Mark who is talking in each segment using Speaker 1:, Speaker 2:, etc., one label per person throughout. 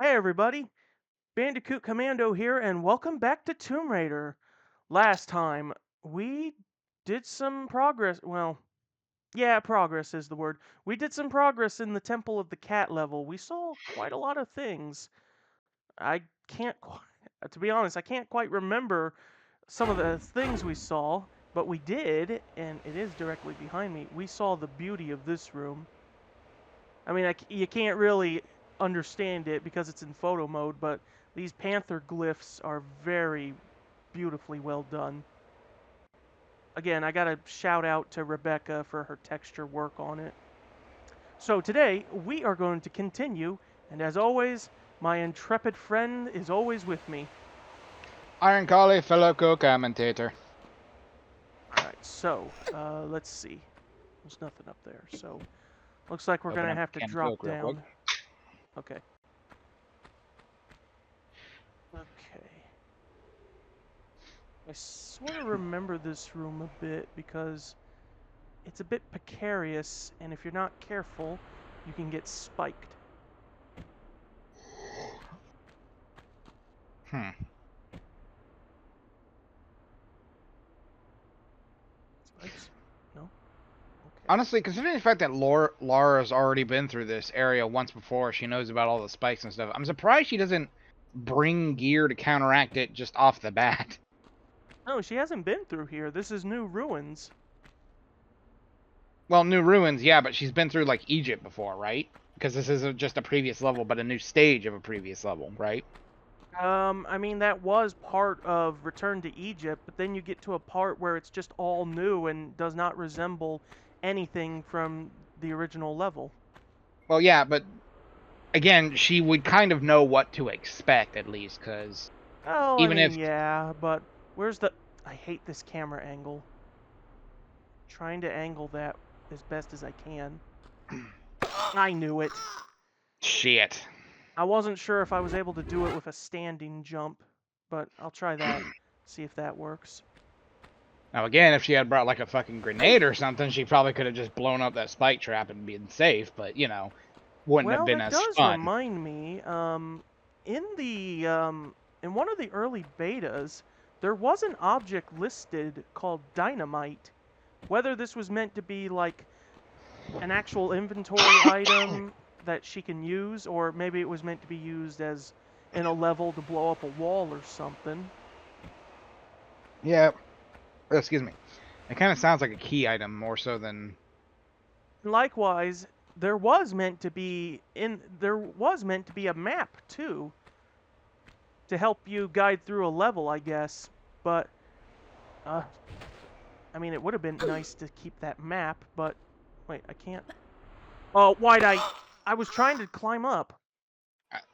Speaker 1: Hey everybody, Bandicoot Commando here, and welcome back to Tomb Raider. Last time, we did some progress. Well, yeah, progress is the word. We did some progress in the Temple of the Cat level. We saw quite a lot of things. I can't, to be honest, I can't quite remember some of the things we saw, but we did, and it is directly behind me. We saw the beauty of this room. I mean, you can't really understand it because it's in photo mode, but these panther glyphs are very beautifully well done. Again, I gotta shout out to Rebecca for her texture work on it. So today, we are going to continue, and as always, my intrepid friend is always with me.
Speaker 2: Iron Collie, fellow co-commentator.
Speaker 1: Alright, so, let's see. There's nothing up there, so looks like we're
Speaker 2: Open
Speaker 1: gonna
Speaker 2: up
Speaker 1: have to
Speaker 2: can of
Speaker 1: drop
Speaker 2: Coke real quick.
Speaker 1: down. Okay. Okay. I sort of remember this room a bit because it's a bit precarious, and if you're not careful, you can get spiked. Spikes? No? Okay.
Speaker 2: Honestly, considering the fact that Lara's already been through this area once before, she knows about all the spikes and stuff, I'm surprised she doesn't bring gear to counteract it just off the bat.
Speaker 1: No, she hasn't been through here. This is New Ruins.
Speaker 2: Well, New Ruins, yeah, but she's been through, like, Egypt before, right? Because this isn't just a previous level, but a new stage of a previous level, right?
Speaker 1: I mean, that was part of Return to Egypt, but then you get to a part where it's just all new and does not resemble anything from the original level.
Speaker 2: Well, yeah, but again, she would kind of know what to expect, at least, because
Speaker 1: Oh, I
Speaker 2: even
Speaker 1: mean,
Speaker 2: if
Speaker 1: yeah, but where's the... I hate this camera angle. Trying to angle that as best as I can. I knew it.
Speaker 2: shit.
Speaker 1: I wasn't sure if I was able to do it with a standing jump, but I'll try that. See if that works.
Speaker 2: Now, again, if she had brought like a fucking grenade or something, she probably could have just blown up that spike trap and been safe, but, you know, wouldn't have
Speaker 1: Well,
Speaker 2: been
Speaker 1: that
Speaker 2: as
Speaker 1: does
Speaker 2: fun.
Speaker 1: remind me, in the, in one of the early betas, there was an object listed called dynamite. Whether this was meant to be like an actual inventory item that she can use, or maybe it was meant to be used as in a level to blow up a wall or something.
Speaker 2: Yeah, excuse me. It kind of sounds like a key item more so than.
Speaker 1: Likewise, there was meant to be a map too to help you guide through a level, I guess. But uh I mean, it would have been nice to keep that map, but wait, I can't. Oh, why'd I was trying to climb up.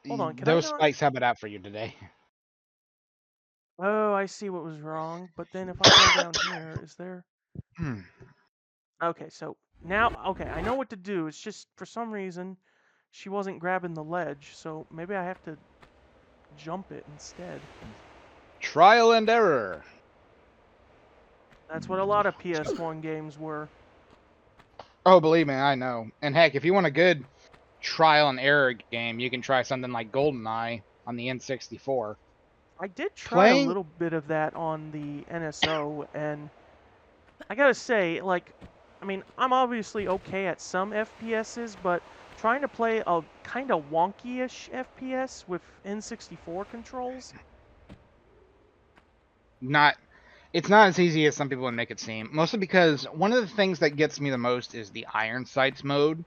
Speaker 1: Hold on, can I
Speaker 2: Those
Speaker 1: not?
Speaker 2: spikes have it out for you today.
Speaker 1: Oh, I see what was wrong. But then if I go down here, is there? Okay, so now, okay, I know what to do. It's just for some reason she wasn't grabbing the ledge, so maybe I have to jump it instead.
Speaker 2: Trial and error.
Speaker 1: That's what a lot of PS1 games were.
Speaker 2: Oh, believe me, I know. And heck, if you want a good trial and error game, you can try something like GoldenEye on the N64.
Speaker 1: I did try a
Speaker 2: Playing.
Speaker 1: little bit of that on the NSO, and I gotta say, like, I mean, I'm obviously okay at some FPSs, but trying to play a kind of wonky-ish FPS with N64 controls,
Speaker 2: Not It's not as easy as some people would make it seem. Mostly because one of the things that gets me the most is the iron sights mode.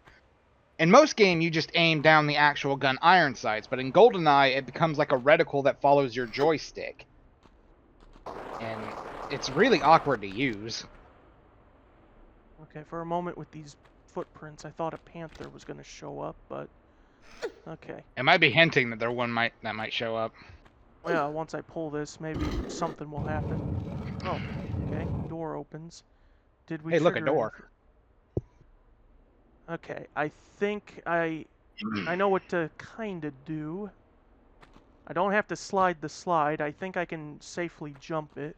Speaker 2: In most game, you just aim down the actual gun iron sights, but in GoldenEye, it becomes like a reticle that follows your joystick. And it's really awkward to use.
Speaker 1: okay, for a moment with these footprints, I thought a panther was gonna show up, but okay.
Speaker 2: It might be hinting that that might show up.
Speaker 1: Well, once I pull this, maybe something will happen. Oh, okay, door opens. Did we
Speaker 2: Hey, look, a
Speaker 1: trigger
Speaker 2: door.
Speaker 1: anything? Okay, I think I know what to kind of do. I don't have to slide the slide. I think I can safely jump it.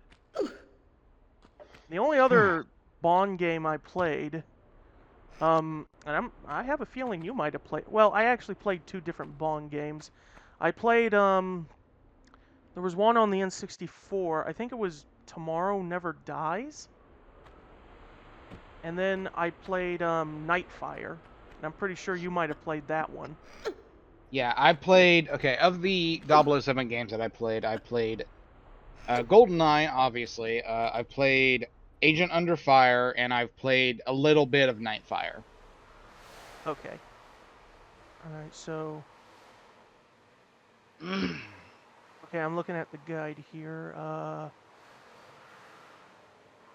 Speaker 1: The only other Bond game I played, and I have a feeling you might have played. Well, I actually played two different Bond games. I played there was one on the N64. I think it was Tomorrow Never Dies. And then I played Nightfire. And I'm pretty sure you might have played that one.
Speaker 2: Yeah, I played. Okay, of the 007 games that I played GoldenEye, obviously. I've played Agent Under Fire, and I've played a little bit of Nightfire.
Speaker 1: Okay. Alright, so okay, I'm looking at the guide here.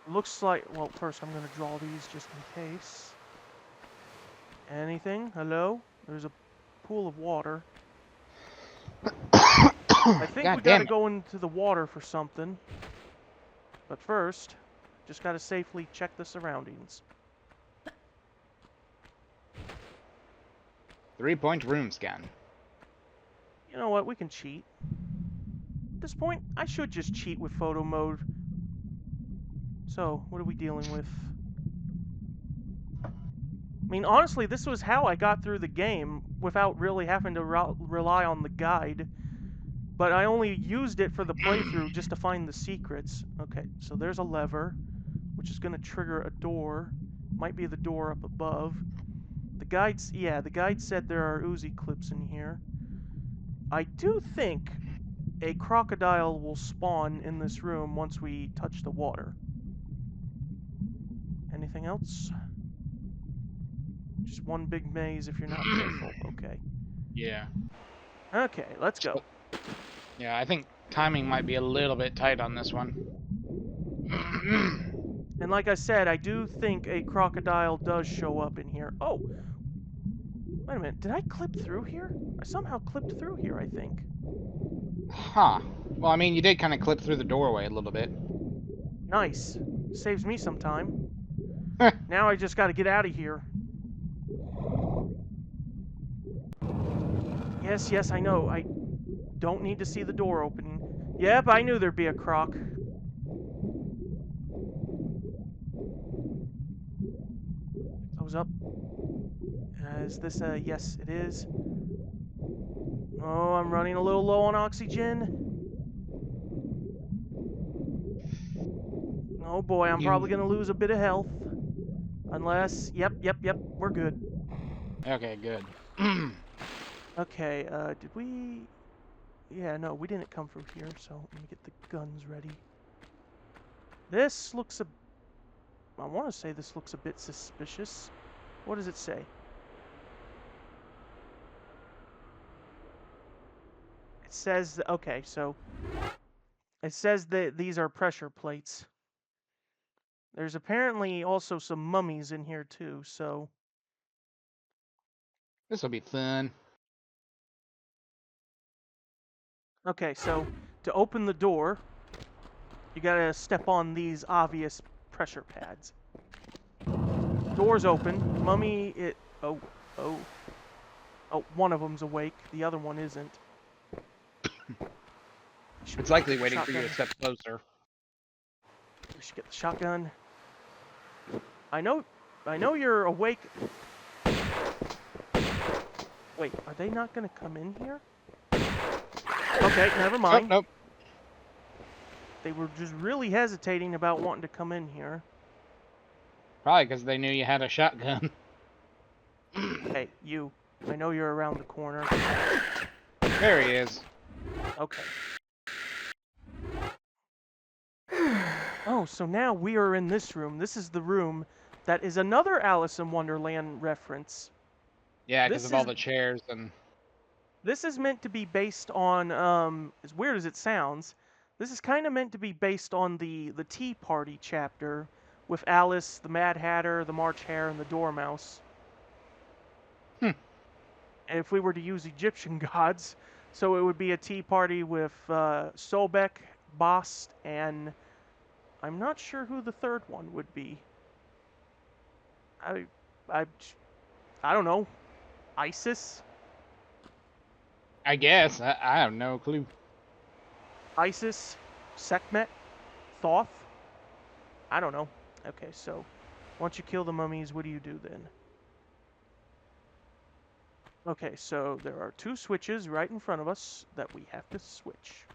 Speaker 1: Looks like, well, first I'm going to draw these just in case. Anything? Hello? There's a pool of water. I think we
Speaker 2: God
Speaker 1: got
Speaker 2: damn
Speaker 1: to
Speaker 2: it.
Speaker 1: go into the water for something. But first, just got to safely check the surroundings.
Speaker 2: 3-point room scan.
Speaker 1: You know what? We can cheat. At this point, I should just cheat with photo mode. So, what are we dealing with? I mean, honestly, this was how I got through the game without really having to rely on the guide. But I only used it for the playthrough just to find the secrets. Okay, so there's a lever, which is going to trigger a door. Might be the door up above. The guides, yeah, the guide said there are Uzi clips in here. I do think a crocodile will spawn in this room once we touch the water. Anything else? Just one big maze if you're not careful. Okay.
Speaker 2: Yeah.
Speaker 1: Okay, let's go.
Speaker 2: Yeah, I think timing might be a little bit tight on this one.
Speaker 1: And like I said, I do think a crocodile does show up in here. Oh, wait a minute. Did I clip through here? I somehow clipped through here, I think.
Speaker 2: Huh. Well, I mean, you did kind of clip through the doorway a little bit.
Speaker 1: Nice. Saves me some time. Now I just got to get out of here. Yes, yes, I know. I don't need to see the door opening. Yep, I knew there'd be a croc. Those up. Is this a... Yes, it is. Oh, I'm running a little low on oxygen. Oh boy, I'm probably
Speaker 2: You.
Speaker 1: going to lose a bit of health. Unless... Yep, yep, yep. We're good.
Speaker 2: Okay, good.
Speaker 1: Okay, did we... Yeah, no, we didn't come from here, so let me get the guns ready. This looks a... I want to say this looks a bit suspicious. What does it say? It says... Okay, so... It says that these are pressure plates. There's apparently also some mummies in here, too, so...
Speaker 2: This will be fun.
Speaker 1: Okay, so to open the door, you gotta step on these obvious pressure pads. Door's open. Mummy, it... Oh, oh. Oh, one of them's awake. The other one isn't.
Speaker 2: It's likely waiting for you
Speaker 1: Shotgun.
Speaker 2: to step closer.
Speaker 1: We should get the shotgun. I know you're awake. Wait, are they not gonna come in here? Okay, never
Speaker 2: Oh,
Speaker 1: mind.
Speaker 2: nope.
Speaker 1: They were just really hesitating about wanting to come in here.
Speaker 2: Probably because they knew you had a shotgun.
Speaker 1: Hey, you. I know you're around the corner.
Speaker 2: There he is.
Speaker 1: Okay. Oh, so now we are in this room. This is the room that is another Alice in Wonderland reference.
Speaker 2: Yeah, because
Speaker 1: This
Speaker 2: of all
Speaker 1: is
Speaker 2: the chairs and...
Speaker 1: this is meant to be based on as weird as it sounds, this is kind of meant to be based on the Tea Party chapter with Alice, the Mad Hatter, the March Hare, and the Dormouse.
Speaker 2: Hmm.
Speaker 1: And if we were to use Egyptian gods, so it would be a tea party with Sobek, Bast, and I'm not sure who the third one would be. I, I, I don't know. Isis?
Speaker 2: I guess. I have no clue.
Speaker 1: Isis? Sekhmet? Thoth? I don't know. Okay, so once you kill the mummies, what do you do then? Okay, so there are two switches right in front of us that we have to switch.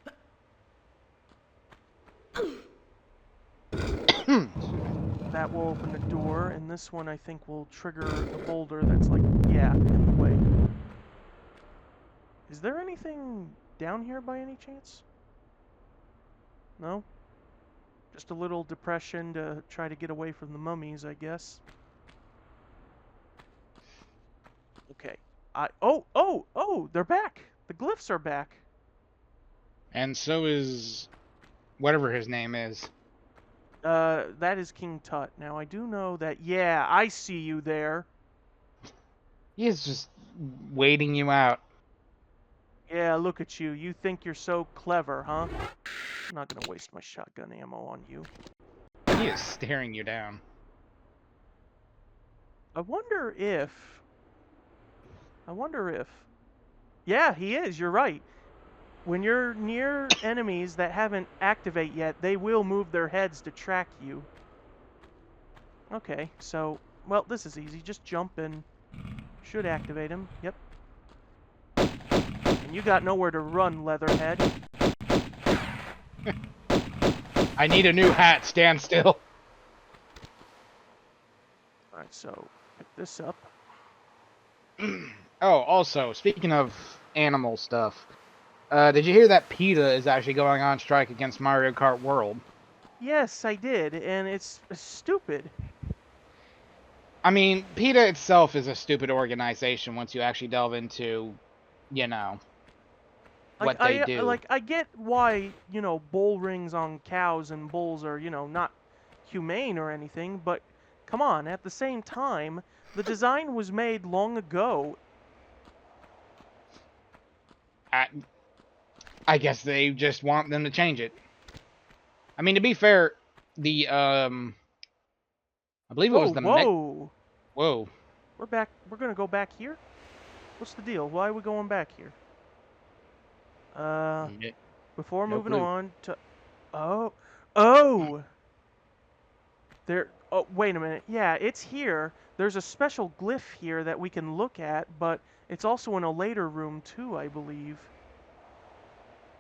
Speaker 1: That will open the door, and this one I think will trigger the boulder that's like, yeah, in the way. Is there anything down here by any chance? No? Just a little depression to try to get away from the mummies, I guess. Okay. Oh, they're back! The glyphs are back!
Speaker 2: And so is whatever his name is.
Speaker 1: That is King Tut. Now, I do know that, yeah, I see you there.
Speaker 2: He is just waiting you out.
Speaker 1: Yeah, look at you. You think you're so clever, huh? I'm not gonna waste my shotgun ammo on you.
Speaker 2: He is staring you down.
Speaker 1: I wonder if... I wonder if... Yeah, he is. You're right. When you're near enemies that haven't activate yet, they will move their heads to track you. Okay, so... Well, this is easy. Just jump and... Should activate him. Yep. And you got nowhere to run, Leatherhead.
Speaker 2: I need a new hat. Stand still.
Speaker 1: Alright, so... Pick this up.
Speaker 2: Oh, also, speaking of animal stuff, did you hear that PETA is actually going on strike against Mario Kart World?
Speaker 1: Yes, I did, and it's stupid.
Speaker 2: I mean, PETA itself is a stupid organization once you actually delve into, you know, what they do.
Speaker 1: I get why, bull rings on cows and bulls are, not humane or anything, but come on, at the same time, the design was made long ago.
Speaker 2: I, I guess they just want them to change it. I mean, to be fair, the, I believe it was
Speaker 1: Oh,
Speaker 2: the
Speaker 1: whoa.
Speaker 2: Whoa.
Speaker 1: We're back. We're going to go back here? What's the deal? Why are we going back here? Before
Speaker 2: No
Speaker 1: moving
Speaker 2: clue.
Speaker 1: on to... Oh! There... Oh, wait a minute. Yeah, it's here. There's a special glyph here that we can look at, but it's also in a later room, too, I believe.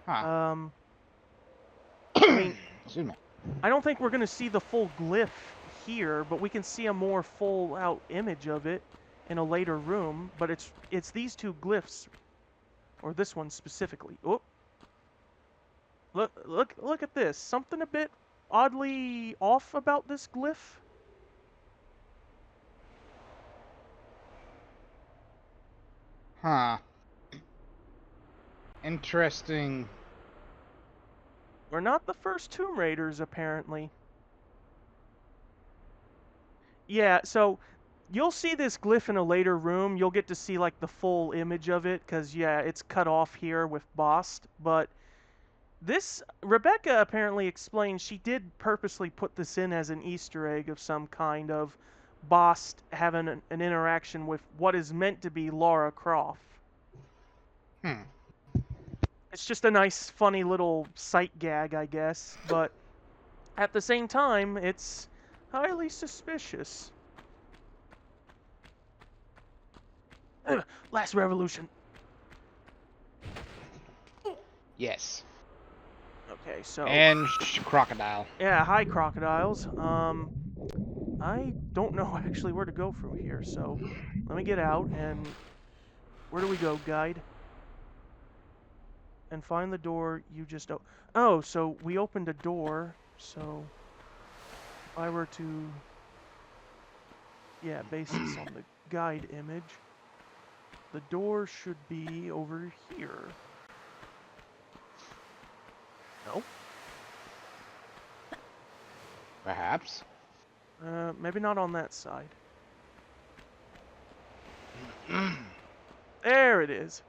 Speaker 2: Huh.
Speaker 1: I mean,
Speaker 2: Excuse me.
Speaker 1: I don't think we're going to see the full glyph here, but we can see a more full-out image of it in a later room, but it's these two glyphs, or this one specifically. Oh! Look at this. Something a bit oddly off about this glyph.
Speaker 2: Huh. Interesting.
Speaker 1: We're not the first Tomb Raiders, apparently. Yeah, so you'll see this glyph in a later room. You'll get to see like the full image of it, because yeah, it's cut off here with Bost. But this, Rebecca apparently explained she did purposely put this in as an Easter egg of some kind of Bost having an interaction with what is meant to be Lara Croft.
Speaker 2: Hmm.
Speaker 1: It's just a nice, funny little sight gag, I guess, but at the same time, it's highly suspicious. Ugh, last revolution.
Speaker 2: Yes.
Speaker 1: Okay, so
Speaker 2: And crocodile.
Speaker 1: yeah, hi crocodiles. I don't know actually where to go from here, so let me get out and where do we go, guide? And find the door you just oh, so we opened a door, so if I were to base this on the guide image, the door should be over here. No?
Speaker 2: Perhaps.
Speaker 1: Maybe not on that side. There it is.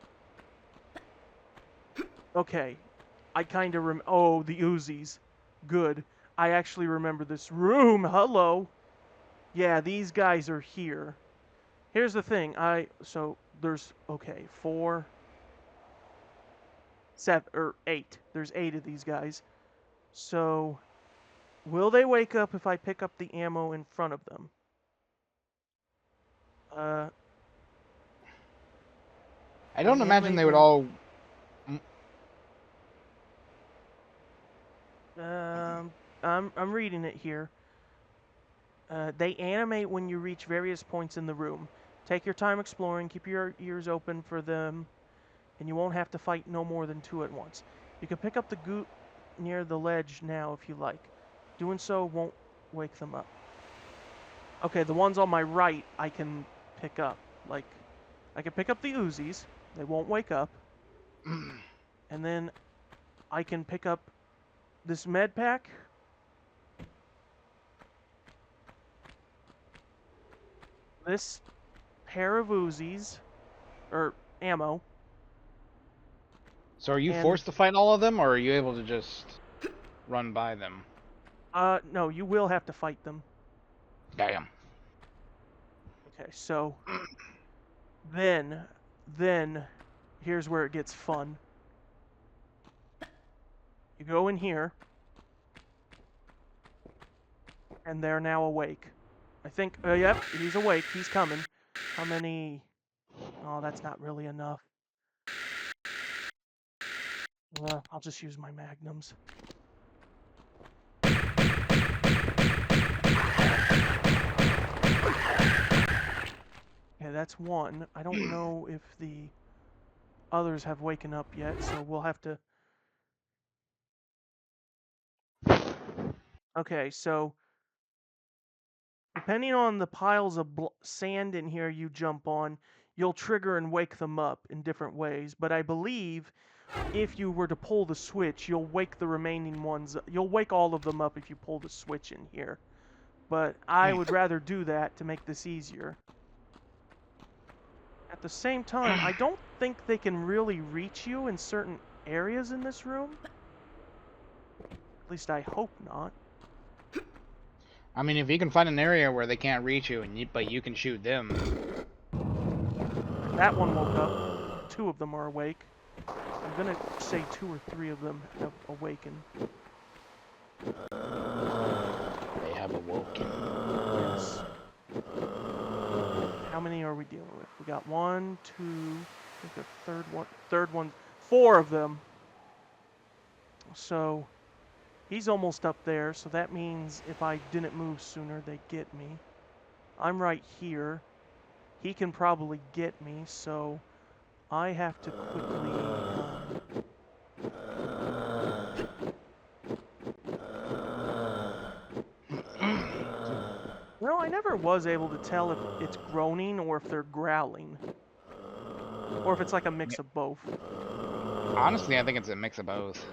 Speaker 1: Okay. I kind of oh, the Uzis. Good. I actually remember this room. Hello. Yeah, these guys are here. Here's the thing. So there's, okay, 4, 7, or 8. There's 8 of these guys. So, will they wake up if I pick up the ammo in front of them?
Speaker 2: I
Speaker 1: They
Speaker 2: don't imagine
Speaker 1: animate
Speaker 2: they would
Speaker 1: when
Speaker 2: all.
Speaker 1: I'm reading it here. They animate when you reach various points in the room. Take your time exploring, keep your ears open for them, and you won't have to fight no more than 2 at once. You can pick up the goot near the ledge now if you like. Doing so won't wake them up. Okay, the ones on my right I can pick up. Like, I can pick up the Uzis. They won't wake up. And then I can pick up this med pack. This pair of Uzis, or ammo,
Speaker 2: So are you
Speaker 1: and
Speaker 2: forced to fight all of them, or are you able to just run by them?
Speaker 1: no, you will have to fight them.
Speaker 2: Damn.
Speaker 1: Okay, so then here's where it gets fun. You go in here, and they're now awake. I think, yep, he's awake. He's coming. How many? Oh, that's not really enough. I'll just use my magnums. Okay, that's one. I don't know if the others have waken up yet, so we'll have to... Okay, so depending on the piles of sand in here you jump on, you'll trigger and wake them up in different ways. But I believe if you were to pull the switch, you'll wake the remaining ones. You'll wake all of them up if you pull the switch in here. But I would rather do that to make this easier. At the same time, I don't think they can really reach you in certain areas in this room. At least I hope not.
Speaker 2: I mean, if you can find an area where they can't reach you, but you can shoot them.
Speaker 1: That one woke up. 2 of them are awake. I'm gonna say 2 or 3 of them have awakened.
Speaker 2: They have awoken.
Speaker 1: Yes. How many are we dealing with? We got 1, 2, I think the third one, 4 of them. So he's almost up there, so that means if I didn't move sooner, they get me. I'm right here. He can probably get me, so I have to quickly... Well, I never was able to tell if it's groaning or if they're growling. Or if it's like a mix of both.
Speaker 2: Honestly, I think it's a mix of both.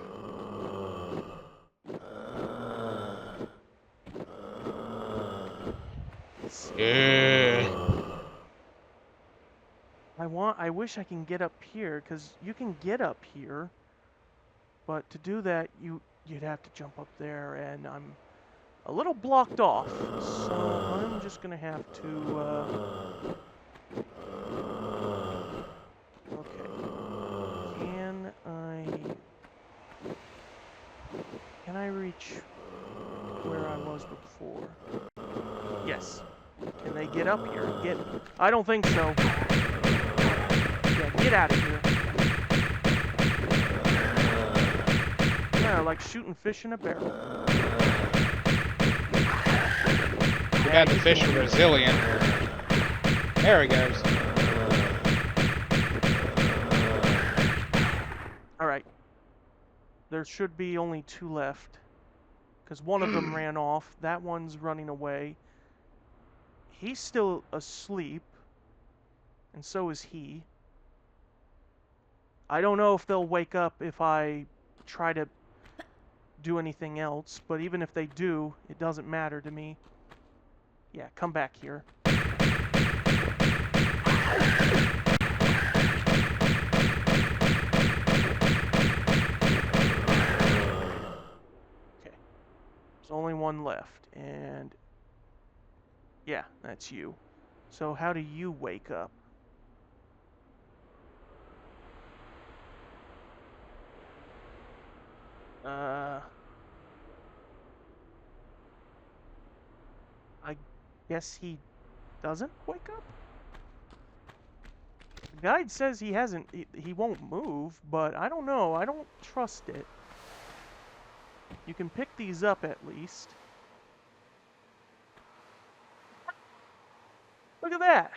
Speaker 2: Yeah.
Speaker 1: I wish I can get up here, because you can get up here. But to do that, you'd have to jump up there, and I'm a little blocked off. So I'm just gonna have to, okay. Can I reach where I was before? Yes. Can they get up here and get me? I don't think so. Yeah, get out of here. Yeah, like shooting fish in a barrel.
Speaker 2: Too bad the fish are resilient. There he goes.
Speaker 1: Alright. There should be only 2 left. Because one of them ran off. That one's running away. He's still asleep. And so is he. I don't know if they'll wake up if I try to do anything else. But even if they do, it doesn't matter to me. Yeah, come back here. Okay. There's only one left, and yeah, that's you. So how do you wake up? I guess he doesn't wake up? Guide says he hasn't. He won't move, but I don't know. I don't trust it. You can pick these up at least. Look at that.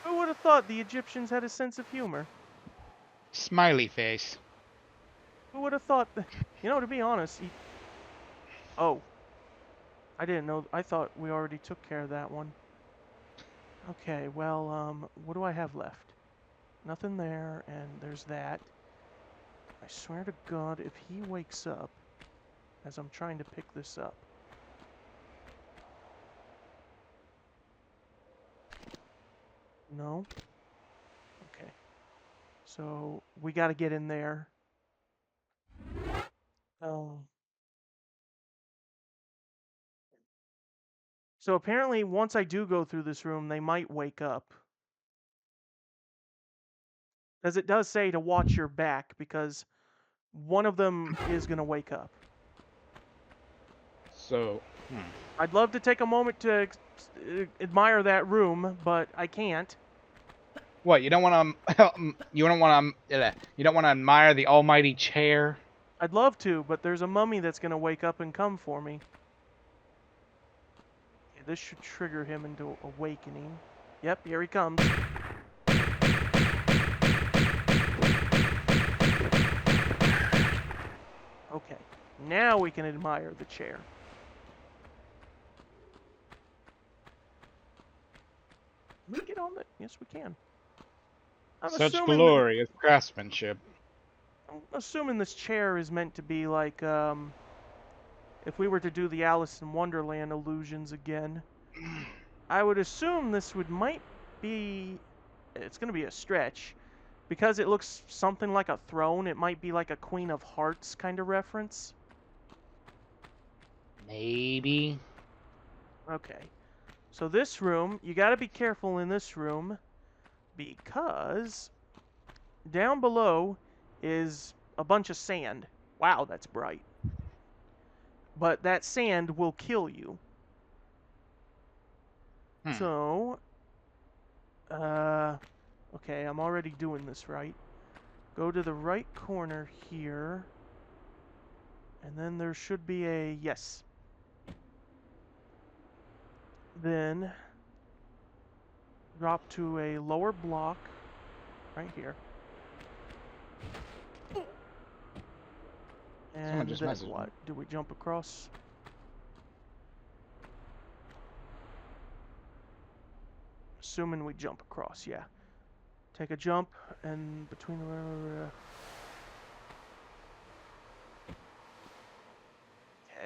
Speaker 1: Who would have thought the Egyptians had a sense of humor?
Speaker 2: Smiley face.
Speaker 1: Who would have thought that? You know, to be honest, oh, I didn't know. I thought we already took care of that one. Okay, well, what do I have left? Nothing there, and there's that. I swear to God, if he wakes up as I'm trying to pick this up. No? Okay. So, we gotta get in there. Oh. So apparently, once I do go through this room, they might wake up. As it does say to watch your back, because one of them is gonna wake up.
Speaker 2: So,
Speaker 1: I'd love to take a moment to admire that room, but I can't.
Speaker 2: what? You don't want to? You don't want to? You don't want to admire the almighty chair?
Speaker 1: I'd love to, but there's a mummy that's gonna wake up and come for me. Okay, this should trigger him into awakening. Yep, here he comes. Okay, now we can admire the chair. Can we get on the? Yes, we can. I'm
Speaker 2: Such
Speaker 1: assuming that,
Speaker 2: glorious craftsmanship.
Speaker 1: I'm assuming this chair is meant to be like if we were to do the Alice in Wonderland illusions again. I would assume this might be. It's gonna be a stretch. Because it looks something like a throne, it might be like a Queen of Hearts kind of reference.
Speaker 2: Maybe.
Speaker 1: Okay. So this room, you gotta be careful in this room because down below is a bunch of sand. Wow, that's bright. But that sand will kill you. So, okay, I'm already doing this right. Go to the right corner here. And then there should be a yes. Then drop to a lower block right here.
Speaker 2: Someone
Speaker 1: And
Speaker 2: just
Speaker 1: then
Speaker 2: messaged me.
Speaker 1: what? Do we jump across? Assuming we jump across, yeah. Take a jump and between the...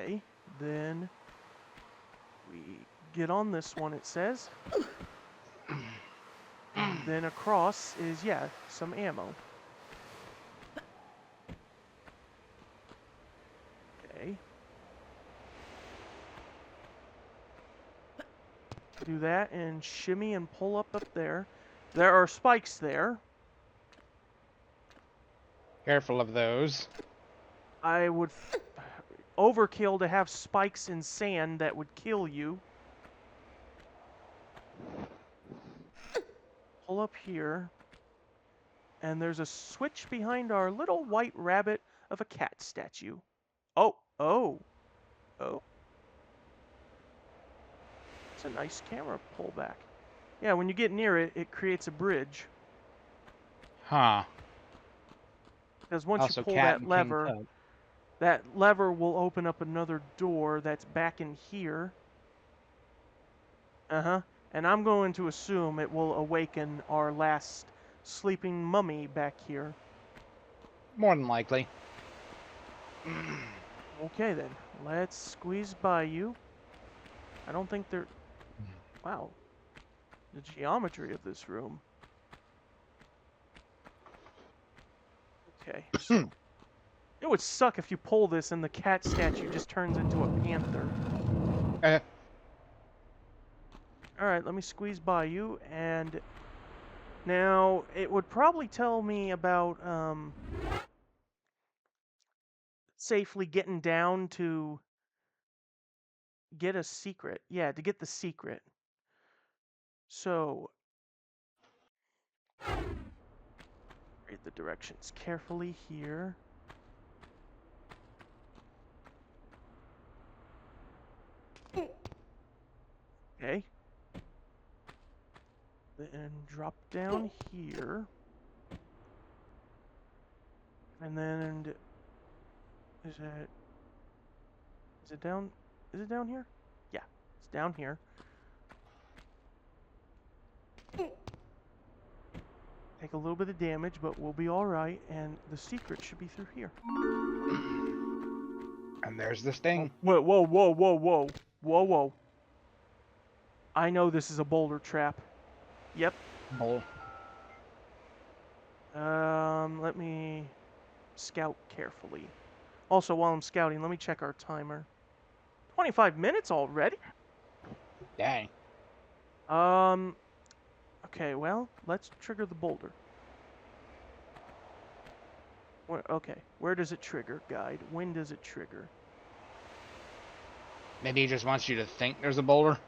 Speaker 1: Okay, then we get on this one, it says. And then across is, yeah, some ammo. Okay. Do that and shimmy and pull up there. There are spikes there.
Speaker 2: Careful of those.
Speaker 1: I would overkill to have spikes in sand that would kill you. Pull up here. And there's a switch behind our little white rabbit of a cat statue. Oh, oh, oh. It's a nice camera pullback. Yeah, when you get near it, it creates a bridge.
Speaker 2: Huh.
Speaker 1: Because once
Speaker 2: Also,
Speaker 1: you pull
Speaker 2: cat
Speaker 1: that
Speaker 2: and King
Speaker 1: lever,
Speaker 2: Tut.
Speaker 1: that lever will open up another door that's back in here. Uh-huh. And I'm going to assume it will awaken our last sleeping mummy back here.
Speaker 2: More than likely.
Speaker 1: Okay then, let's squeeze by you. I don't think they're... Wow. The geometry of this room. Okay, so... It would suck if you pull this and the cat statue just turns into a panther. Alright, let me squeeze by you, and... Now, it would probably tell me about, safely getting down to get a secret. Yeah, to get the secret. So, read the directions carefully here. Okay. Then drop down here. And then is it down here? Yeah, it's down here. Take a little bit of damage, but we'll be all right. And the secret should be through here.
Speaker 2: And there's this thing.
Speaker 1: Whoa, whoa, whoa, whoa, whoa, whoa, whoa! I know this is a boulder trap. Yep.
Speaker 2: Bull.
Speaker 1: Let me scout carefully. Also, while I'm scouting, let me check our timer. 25 minutes already?
Speaker 2: Dang.
Speaker 1: Okay, well, let's trigger the boulder. Okay, where does it trigger, guide? When does it trigger?
Speaker 2: Maybe he just wants you to think there's a boulder.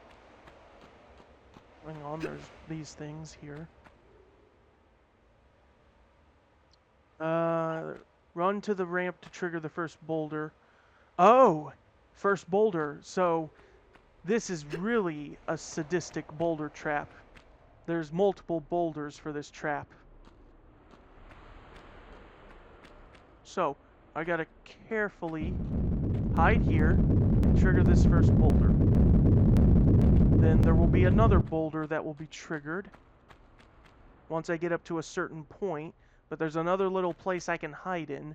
Speaker 1: Hang on, there's these things here. Run to the ramp to trigger the first boulder. Oh, first boulder. So this is really a sadistic boulder trap. There's multiple boulders for this trap. So I gotta carefully hide here, trigger this first boulder. Then there will be another boulder that will be triggered once I get up to a certain point, but there's another little place I can hide in.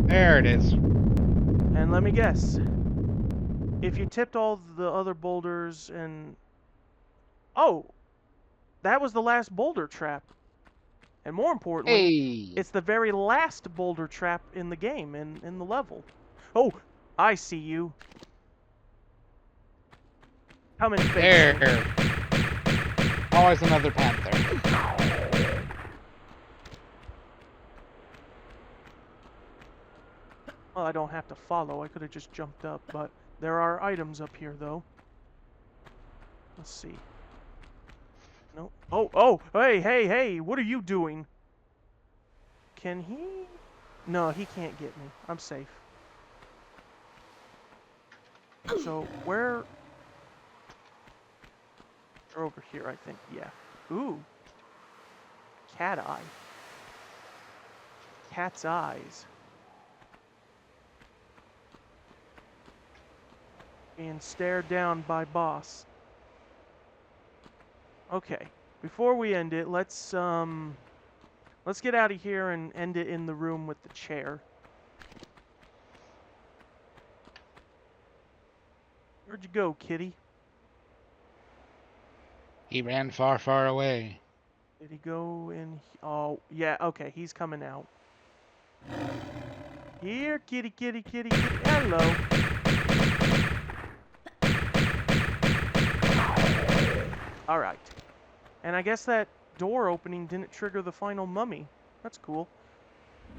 Speaker 2: There it is.
Speaker 1: And let me guess. If you tipped all the other boulders and... Oh! That was the last boulder trap. And more importantly,
Speaker 2: Hey.
Speaker 1: it's the very last boulder trap in the game, in the level. Oh! I see you. Come and face me.
Speaker 2: There. Always another panther.
Speaker 1: Well, I don't have to follow. I could have just jumped up, but there are items up here, though. Let's see. No. Oh, hey, hey, hey, what are you doing? Can he? No, he can't get me. I'm safe. So, where? They're over here, I think. Yeah. Ooh. Cat eye. Cat's eyes. Being stared down by boss. Okay. Before we end it, let's get out of here and end it in the room with the chair. Where'd you go, kitty?
Speaker 2: He ran far, far away.
Speaker 1: Did he go in? Oh, yeah, okay, he's coming out. Here, kitty, kitty, kitty, kitty. Hello. Alright. And I guess that door opening didn't trigger the final mummy. That's cool.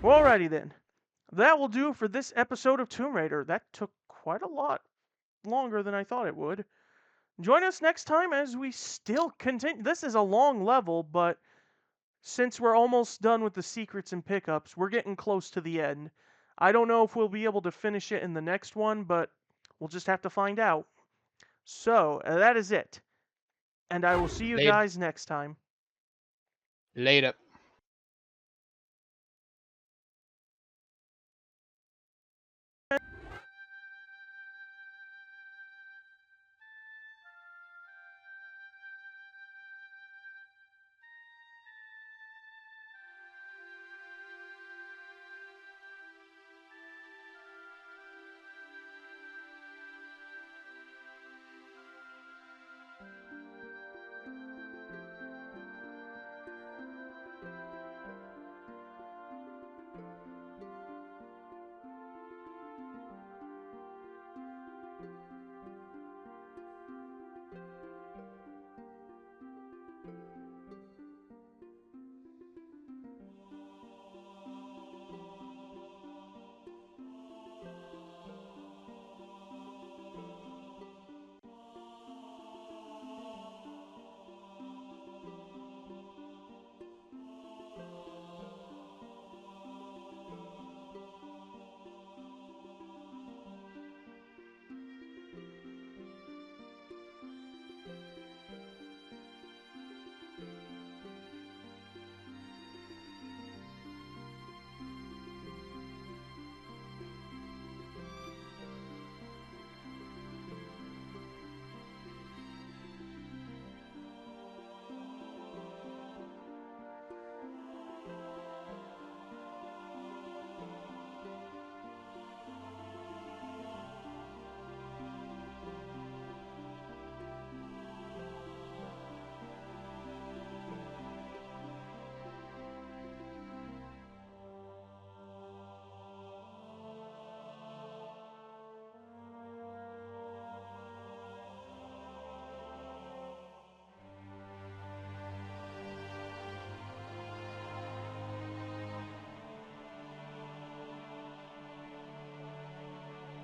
Speaker 1: Well, alrighty then. That will do for this episode of Tomb Raider. That took quite a lot longer than I thought it would. Join us next time as we still continue. This is a long level, but since we're almost done with the secrets and pickups, we're getting close to the end. I don't know if we'll be able to finish it in the next one, but we'll just have to find out. So, that is it. And I will see you
Speaker 2: Later.
Speaker 1: guys next time.
Speaker 2: Later.